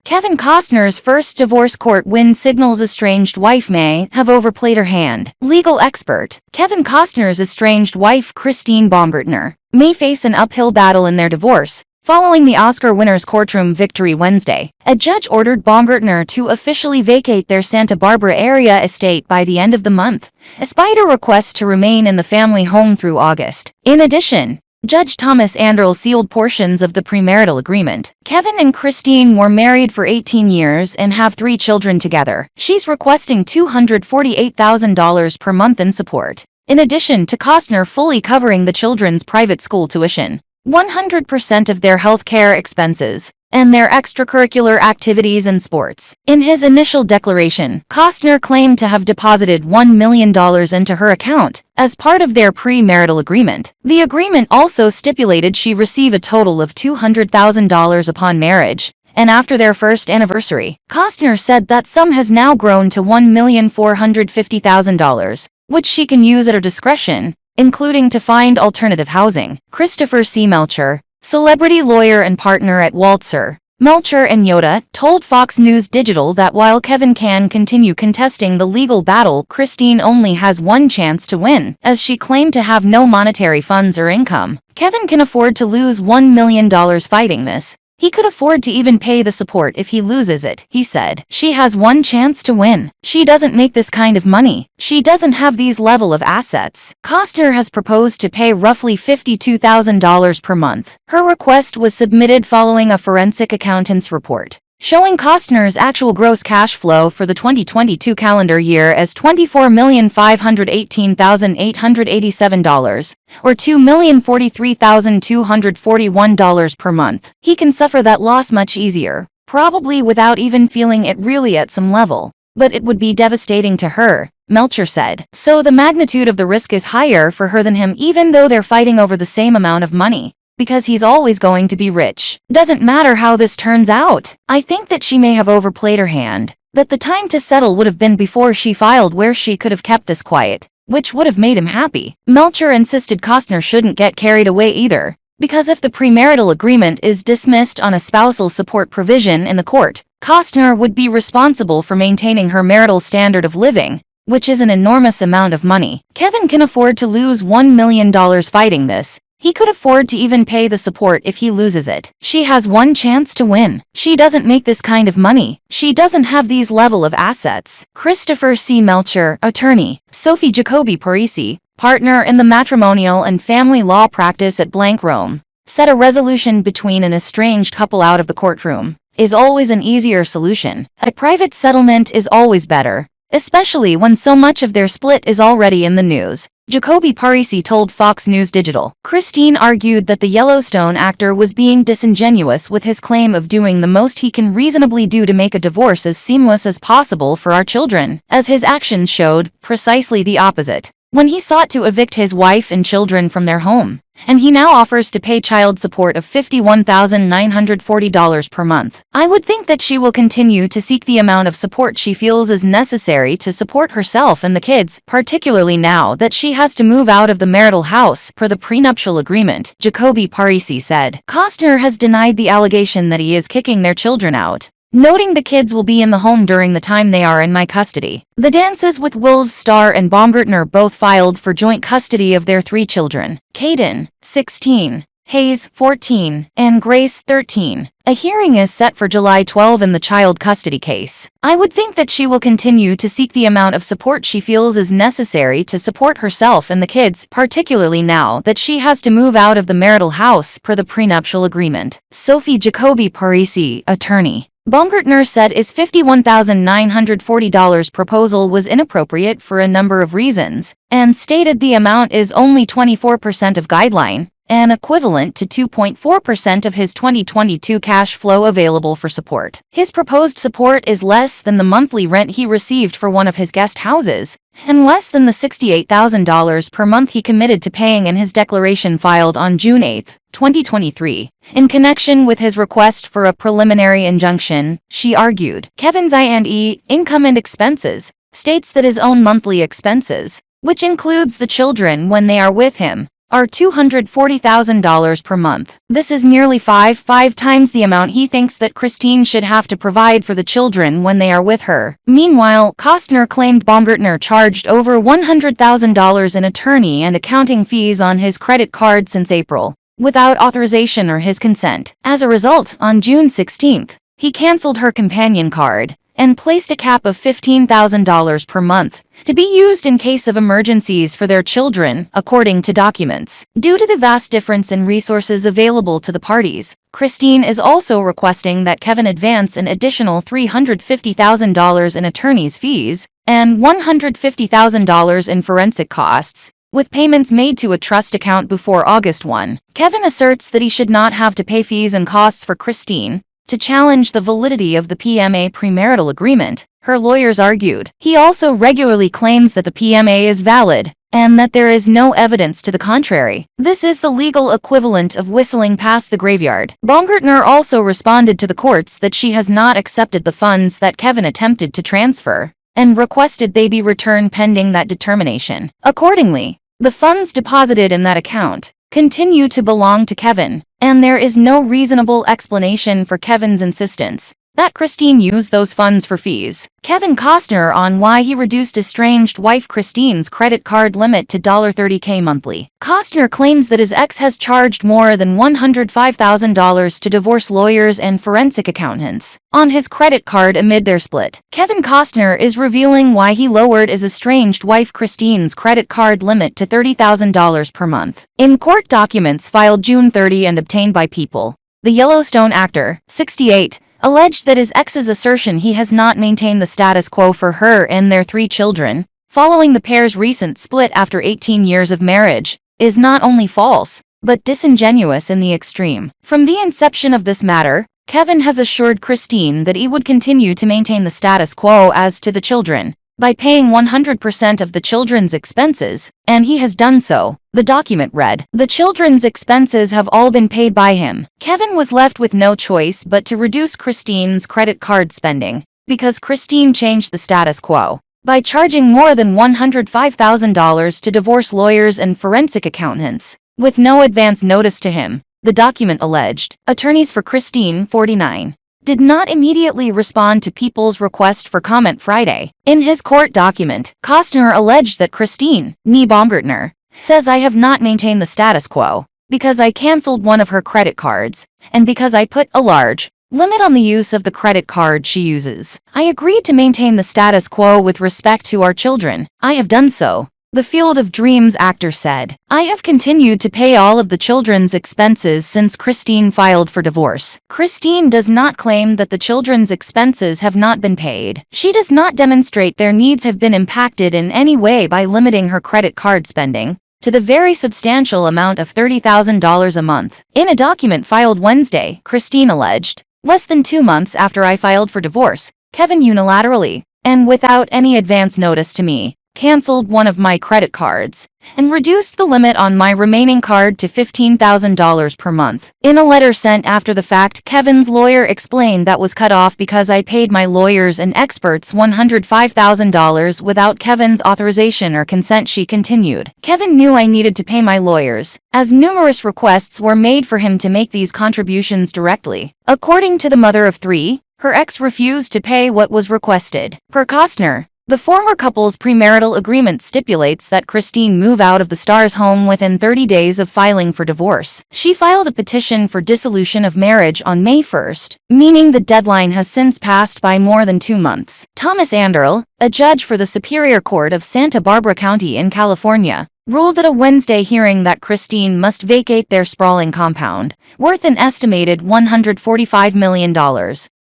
Kevin Costner's first divorce court win signals estranged wife may have overplayed her hand. Legal expert. Kevin Costner's estranged wife Christine Baumgartner may face an uphill battle in their divorce, following the Oscar winner's courtroom victory Wednesday. A judge ordered Baumgartner to officially vacate their Santa Barbara area estate by the end of the month, despite a request to remain in the family home through August. In addition, Judge Thomas Anderl sealed portions of the premarital agreement. Kevin and Christine were married for 18 years and have 3 children together. She's requesting $248,000 per month in support, in addition to Costner fully covering the children's private school tuition, 100% of their health care expenses, and their extracurricular activities and sports. In his initial declaration, Costner claimed to have deposited $1 million into her account as part of their premarital agreement. The agreement also stipulated she receive a total of $200,000 upon marriage and after their first anniversary. Costner said that sum has now grown to $1,450,000, which she can use at her discretion, including to find alternative housing. Christopher C. Melcher, celebrity lawyer and partner at Waltzer, Melcher and Yoda, told Fox News Digital that while Kevin can continue contesting the legal battle, Christine only has one chance to win, as she claimed to have no monetary funds or income. Kevin can afford to lose $1 million fighting this. He could afford to even pay the support if he loses it, he said. She has one chance to win. She doesn't make this kind of money. She doesn't have these level of assets. Costner has proposed to pay roughly $52,000 per month. Her request was submitted following a forensic accountant's report, showing Costner's actual gross cash flow for the 2022 calendar year as $24,518,887, or $2,043,241 per month. He can suffer that loss much easier, probably without even feeling it really at some level. But it would be devastating to her, Melcher said. So the magnitude of the risk is higher for her than him, even though they're fighting over the same amount of money, because he's always going to be rich. Doesn't matter how this turns out. I think that she may have overplayed her hand, that the time to settle would have been before she filed, where she could have kept this quiet, which would have made him happy. Melcher insisted Costner shouldn't get carried away either, because if the premarital agreement is dismissed on a spousal support provision in the court, Costner would be responsible for maintaining her marital standard of living, which is an enormous amount of money. Kevin can afford to lose $1 million fighting this. He could afford to even pay the support if he loses it. She has one chance to win. She doesn't make this kind of money. She doesn't have these level of assets. Christopher C. Melcher, attorney. Sophie Jacoby Parisi, partner in the matrimonial and family law practice at Rome, said a resolution between an estranged couple out of the courtroom is always an easier solution. A private settlement is always better, especially when so much of their split is already in the news, Jacoby Parisi told Fox News Digital. Christine argued that the Yellowstone actor was being disingenuous with his claim of doing the most he can reasonably do to make a divorce as seamless as possible for our children, as his actions showed precisely the opposite when he sought to evict his wife and children from their home, and he now offers to pay child support of $51,940 per month. I would think that she will continue to seek the amount of support she feels is necessary to support herself and the kids, particularly now that she has to move out of the marital house per the prenuptial agreement, Jacoby Parisi said. Costner has denied the allegation that he is kicking their children out, noting the kids will be in the home during the time they are in my custody. The Dances with Wolves star and Baumgartner both filed for joint custody of their 3 children, Caden, 16, Hayes, 14, and Grace, 13. A hearing is set for July 12 in the child custody case. I would think that she will continue to seek the amount of support she feels is necessary to support herself and the kids, particularly now that she has to move out of the marital house per the prenuptial agreement. Sophie Jacoby Parisi, attorney. Baumgartner said his $51,940 proposal was inappropriate for a number of reasons, and stated the amount is only 24% of guideline, and equivalent to 2.4% of his 2022 cash flow available for support. His proposed support is less than the monthly rent he received for one of his guest houses, and less than the $68,000 per month he committed to paying in his declaration filed on June 8, 2023. In connection with his request for a preliminary injunction, she argued, Kevin's I&E, income and expenses, states that his own monthly expenses, which includes the children when they are with him, are $240,000 per month. This is nearly five times the amount he thinks that Christine should have to provide for the children when they are with her. Meanwhile, Costner claimed Baumgartner charged over $100,000 in attorney and accounting fees on his credit card since April, without authorization or his consent. As a result, on June 16th, he canceled her companion card and placed a cap of $15,000 per month to be used in case of emergencies for their children, according to documents. Due to the vast difference in resources available to the parties, Christine is also requesting that Kevin advance an additional $350,000 in attorney's fees and $150,000 in forensic costs, with payments made to a trust account before August 1. Kevin asserts that he should not have to pay fees and costs for Christine to challenge the validity of the PMA premarital agreement, her lawyers argued. He also regularly claims that the PMA is valid and that there is no evidence to the contrary. This is the legal equivalent of whistling past the graveyard. Baumgartner also responded to the courts that she has not accepted the funds that Kevin attempted to transfer and requested they be returned pending that determination. Accordingly, the funds deposited in that account continue to belong to Kevin, and there is no reasonable explanation for Kevin's insistence that Christine use those funds for fees. Kevin Costner on why he reduced estranged wife Christine's credit card limit to $30K monthly. Costner claims that his ex has charged more than $105,000 to divorce lawyers and forensic accountants on his credit card amid their split. Kevin Costner is revealing why he lowered his estranged wife Christine's credit card limit to $30,000 per month. In court documents filed June 30 and obtained by People, the Yellowstone actor, 68, alleged that his ex's assertion he has not maintained the status quo for her and their 3 children, following the pair's recent split after 18 years of marriage, is not only false, but disingenuous in the extreme. From the inception of this matter, Kevin has assured Christine that he would continue to maintain the status quo as to the children by paying 100% of the children's expenses, and he has done so. The document read, "The children's expenses have all been paid by him." Kevin was left with no choice but to reduce Christine's credit card spending, because Christine changed the status quo by charging more than $105,000 to divorce lawyers and forensic accountants, with no advance notice to him, the document alleged. Attorneys for Christine, 49, did not immediately respond to People's request for comment Friday. In his court document, Costner alleged that Christine, nee Baumgartner, says, "I have not maintained the status quo because I canceled one of her credit cards and because I put a large limit on the use of the credit card she uses. I agreed to maintain the status quo with respect to our children. I have done so." The Field of Dreams actor said, "I have continued to pay all of the children's expenses since Christine filed for divorce." Christine does not claim that the children's expenses have not been paid. She does not demonstrate their needs have been impacted in any way by limiting her credit card spending to the very substantial amount of $30,000 a month. In a document filed Wednesday, Christine alleged, "Less than 2 months after I filed for divorce, Kevin unilaterally, and without any advance notice to me, canceled one of my credit cards and reduced the limit on my remaining card to $15,000 per month." In a letter sent after the fact, Kevin's lawyer explained that was cut off because I paid my lawyers and experts $105,000 without Kevin's authorization or consent. She continued, "Kevin knew I needed to pay my lawyers, as numerous requests were made for him to make these contributions directly." According to the mother of 3, her ex refused to pay what was requested. Per Costner, the former couple's premarital agreement stipulates that Christine move out of the star's home within 30 days of filing for divorce. She filed a petition for dissolution of marriage on May 1st, meaning the deadline has since passed by more than 2 months. Thomas Anderl, a judge for the Superior Court of Santa Barbara County in California, ruled at a Wednesday hearing that Christine must vacate their sprawling compound, worth an estimated $145 million,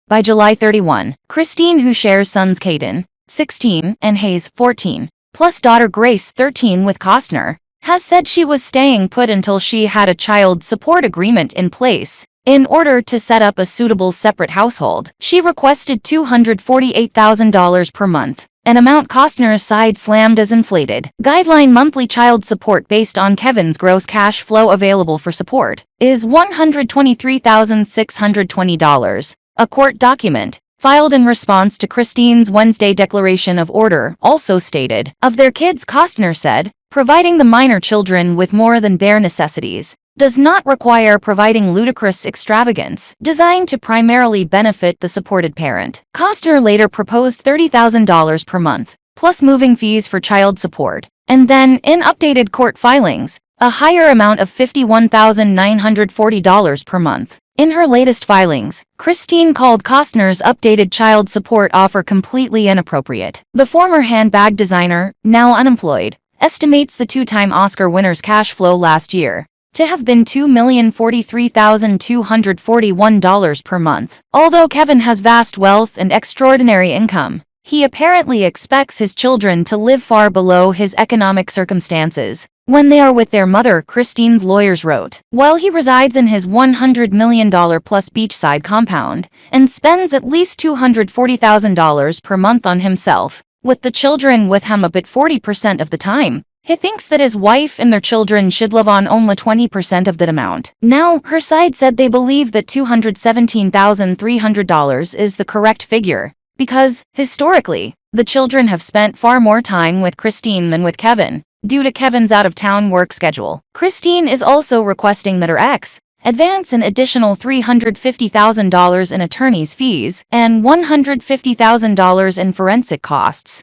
by July 31. Christine, who shares sons Caden, 16, and Hayes, 14, plus daughter Grace, 13, with Costner, has said she was staying put until she had a child support agreement in place in order to set up a suitable separate household. She requested $248,000 per month, an amount Costner's side slammed as inflated. Guideline monthly child support based on Kevin's gross cash flow available for support is $123,620. A court document filed in response to Christine's Wednesday declaration of order also stated, of their kids, Costner said, providing the minor children with more than bare necessities does not require providing ludicrous extravagance designed to primarily benefit the supported parent. Costner later proposed $30,000 per month, plus moving fees for child support, and then, in updated court filings, a higher amount of $51,940 per month. In her latest filings, Christine called Costner's updated child support offer completely inappropriate. The former handbag designer, now unemployed, estimates the two-time Oscar winner's cash flow last year to have been $2,043,241 per month. Although Kevin has vast wealth and extraordinary income, he apparently expects his children to live far below his economic circumstances when they are with their mother, Christine's lawyers wrote. While he resides in his $100 million plus beachside compound and spends at least $240,000 per month on himself, with the children with him about 40% of the time, he thinks that his wife and their children should live on only 20% of that amount. Now, her side said they believe that $217,300 is the correct figure, because, historically, the children have spent far more time with Christine than with Kevin, due to Kevin's out-of-town work schedule. Christine is also requesting that her ex advance an additional $350,000 in attorney's fees and $150,000 in forensic costs